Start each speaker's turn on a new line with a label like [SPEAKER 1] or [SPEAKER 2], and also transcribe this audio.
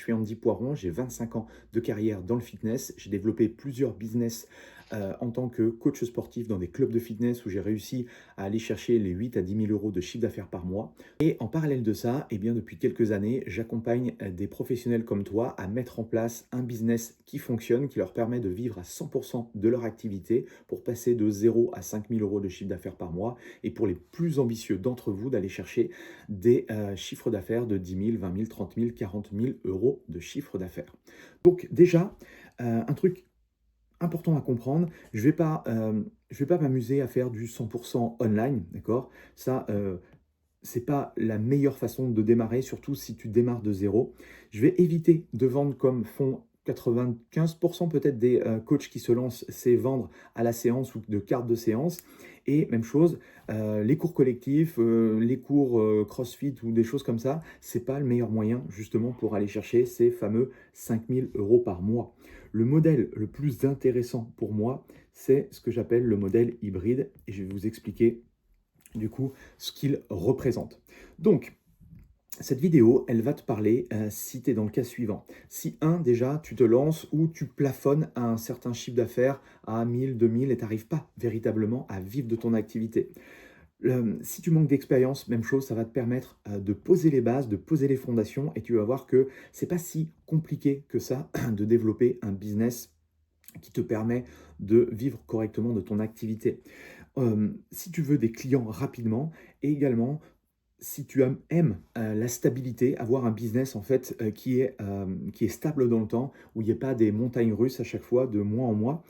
[SPEAKER 1] suis Andy Poiron, j'ai 25 ans de carrière dans le fitness. J'ai développé plusieurs business en tant que coach sportif dans des clubs de fitness où j'ai réussi à aller chercher les 8 à 10 000 euros de chiffre d'affaires par mois. Et en parallèle de ça, eh bien, depuis quelques années, j'accompagne des professionnels comme toi à mettre en place un business qui fonctionne, qui leur permet de vivre à 100% de leur activité pour passer de 0 à 5 000 euros de chiffre d'affaires par mois. Et pour les plus ambitieux d'entre vous, d'aller chercher des chiffres d'affaires de 10 000, 20 000, 30 000, 40 000 euros de chiffre d'affaires. Donc déjà, un truc important à comprendre, je vais pas m'amuser à faire du 100% online, d'accord? Ça, c'est pas la meilleure façon de démarrer, surtout si tu démarres de zéro. Je vais éviter de vendre comme font 95% peut-être des coachs qui se lancent, c'est vendre à la séance ou de cartes de séance. Et même chose, les cours collectifs, les cours CrossFit ou des choses comme ça, c'est pas le meilleur moyen justement pour aller chercher ces fameux 5 000 euros par mois. Le modèle le plus intéressant pour moi, c'est ce que j'appelle le modèle hybride et je vais vous expliquer du coup ce qu'il représente. Donc, cette vidéo, elle va te parler si tu es dans le cas suivant. Si, déjà, tu te lances ou tu plafonnes à un certain chiffre d'affaires à 1000, 2000 et tu n'arrives pas véritablement à vivre de ton activité. Si tu manques d'expérience, même chose, ça va te permettre de poser les bases, de poser les fondations et tu vas voir que c'est pas si compliqué que ça de développer un business qui te permet de vivre correctement de ton activité. Si tu veux des clients rapidement et également si tu aimes la stabilité, avoir un business en fait, qui est stable dans le temps, où il y a pas des montagnes russes à chaque fois de mois en mois